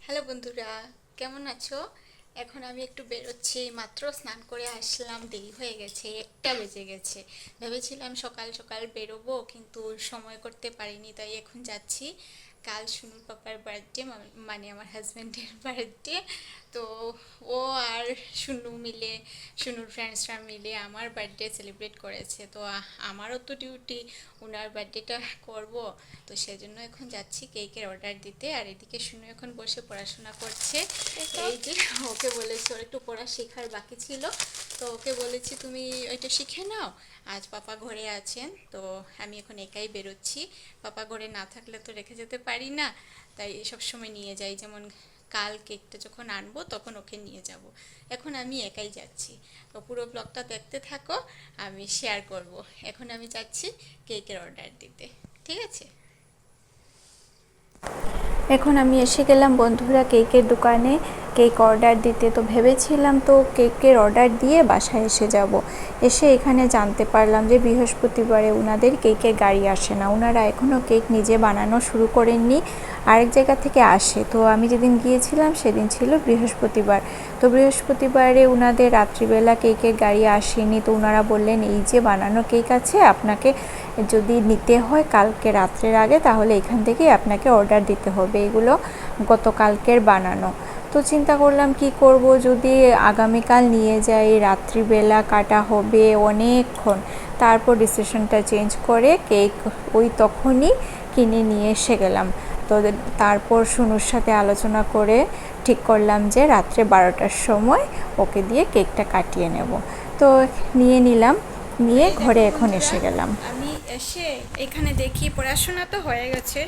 Hello বন্ধুরা, কেমন আছো? এখন আমি একটু বেরোচ্ছি, মাত্র স্নান করে আসলাম, দেরি হয়ে গেছে, 1টা বেজে গেছে। ভেবেছিলাম সকাল সকাল বেরোবো, কিন্তু সময় করতে পারিনি, তাই এখন যাচ্ছি। কাল সুনুর পাপার বার্থডে, মানে আমার হাজব্যান্ডের বার্থডে। তো ও আর সুনু মিলে, সুনুর ফ্রেন্ডসরা মিলে আমার বার্থডে সেলিব্রেট করেছে। তো আমারও তো ডিউটি ওনার বার্থডেটা করব। তো সেজন্য এখন যাচ্ছি কেকের অর্ডার দিতে। আর এদিকে শুনে এখন বসে পড়াশোনা করছে। এই যে ওকে বলেছি, ওর একটু পড়া শেখার বাকি ছিল, তো ওকে বলেছি তুমি ওইটা শিখে নাও, আজ পাপা ঘরে আছেন। তো আমি এখন একাই বেরোচ্ছি, পাপা ঘরে না থাকলে তো রেখে যেতে পারি না, তাই সব সময় নিয়ে যাই। যেমন কাল কেকটা যখন আনবো তখন ওকে নিয়ে যাব। এখন আমি একাই যাচ্ছি, তো পুরো ব্লগটা দেখতে থাকো, আমি শেয়ার করব। এখন আমি যাচ্ছি কেকের অর্ডার দিতে, ঠিক আছে? এখন আমি এসে গেলাম বন্ধুরা কেকের দোকানে কেক অর্ডার দিতে। তো ভেবেছিলাম তো কেকের অর্ডার দিয়ে বাসায় এসে যাব। এসে এখানে জানতে পারলাম যে বৃহস্পতিবারে ওনাদের কেকের গাড়ি আসে না, ওনারা এখনও কেক নিজে বানানো শুরু করেননি, আরেক জায়গা থেকে আসে। তো আমি যেদিন গিয়েছিলাম সেদিন ছিল বৃহস্পতিবার। তো বৃহস্পতিবারে ওনাদের রাত্রিবেলা কেকের গাড়ি আসেনি। তো ওনারা বললেন এই যে বানানো কেক আছে, আপনাকে যদি নিতে হয় কালকে রাত্রের আগে, তাহলে এখান থেকেই আপনাকে অর্ডার দিতে হবে, এগুলো গতকালকের বানানো। তো চিন্তা করলাম কি করব, যদি আগামীকাল নিয়ে যাই, রাত্রিবেলা কাটা হবে অনেকক্ষণ। তারপর ডিসিশনটা চেঞ্জ করে কেক ওই তখনই কিনে নিয়ে এসে গেলাম। তো তারপর সুনুর সাথে আলোচনা করে ঠিক করলাম যে রাত্রে 12টার সময় ওকে দিয়ে কেকটা কাটিয়ে নেব। তো নিয়ে নিলাম, নিয়ে ঘরে এখন এসে গেলাম। আমি এসে এখানে দেখি পড়াশোনা তো হয়ে গেছে,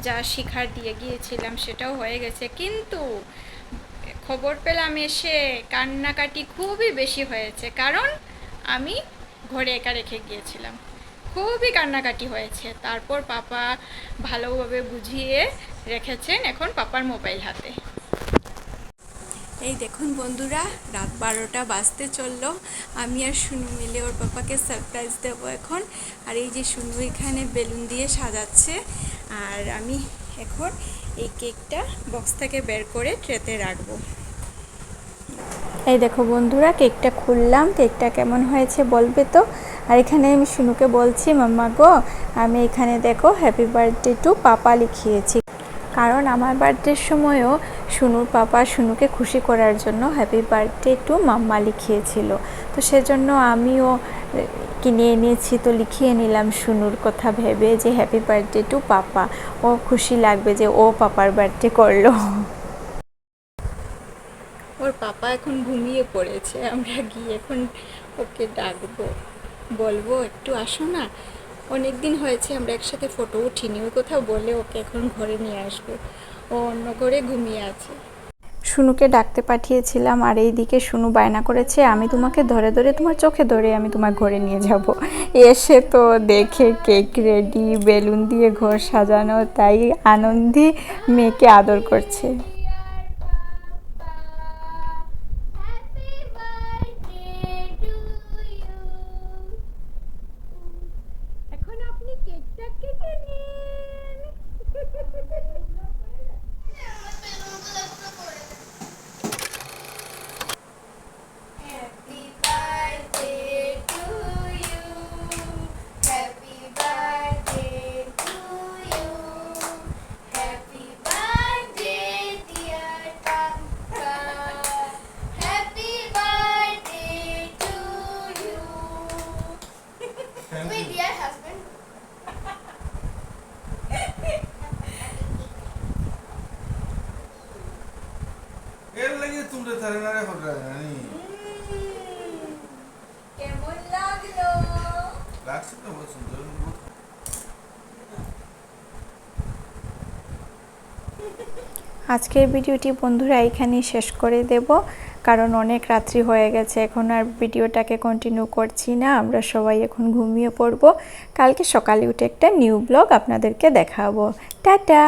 যা শিখার দিয়ে গিয়েছিলাম সেটাও হয়ে গেছে, কিন্তু খবর পেলাম এসে কান্নাকাটি খুবই বেশি হয়েছে, কারণ আমি ঘরে একা রেখে গিয়েছিলাম। খুবই কান্নাকাটি হয়েছে। তারপর পাপা ভালোভাবে বুঝিয়ে রেখেছেন, এখন পাপার মোবাইল হাতে। এই দেখুন বন্ধুরা, রাত 12টা বাজতে চললো। আমি আর সুনু মিলে ওর পাপাকে সারপ্রাইজ দেবো এখন। আর এই যে সুনু এখানে বেলুন দিয়ে সাজাচ্ছে, আর আমি এখন এই কেকটা বক্স থেকে বের করে ট্রেতে রাখবো। এই দেখো বন্ধুরা, কেকটা খুললাম, কেকটা কেমন হয়েছে বলবে তো। আর এখানে আমি সুনুকে বলছি মাম্মা গো, আমি এখানে দেখো হ্যাপি বার্থডে টু পাপা লিখিয়েছি, কারণ আমার বার্থডের সময়ও সুনুর পাপা সুনুকে খুশি করার জন্য হ্যাপি বার্থডে টু মাম্মা লিখিয়েছিল। তো সেজন্য আমিও কিনে এনেছি, তো লিখিয়ে নিলাম সুনুর কথা ভেবে যে হ্যাপি বার্থডে টু পাপা, ও খুশি লাগবে যে ও পাপার বার্থডে করলো। ওর পাপা এখন ঘুমিয়ে পড়েছে, আমরা গিয়ে এখন ওকে ডাকবো, বলবো একটু আসো না, অনেক দিন হয়েছে আমরা একসাথে ফটো উঠিনি। ওই কথা বলে ওকে এখন ঘরে নিয়ে আসবো, ও অন্য ঘরে ঘুমিয়ে আছে। সুনুকে ডাকতে পাঠিয়েছিলাম, আর এইদিকে সুনু বায়না করেছে আমি তোমাকে ধরে ধরে তোমার চোখে ধরে আমি তোমার ঘরে নিয়ে যাব। এসে তো দেখে কেক রেডি, বেলুন দিয়ে ঘর সাজানো, তাই আনন্দে মেয়েকে আদর করছে। এখন আপনি কেকটা কেটে নিন। Happy birthday to you. Happy birthday to you. Happy birthday, dear Papa. Happy birthday to you. My dear husband. এর লাগে তোমরা তারে না রে হল রানি কেমন লাগলো? লাগছে তো বহুত সুন্দর। আজকের ভিডিওটি বন্ধুরা এখানেই শেষ করে দেব, কারণ অনেক রাত্রি হয়ে গেছে, এখন আর ভিডিওটাকে কন্টিনিউ করছি না। আমরা সবাই এখন ঘুমিয়ে পড়ব, কালকে সকালে উঠে একটা নিউ ব্লগ আপনাদেরকে দেখাবো। টাটা।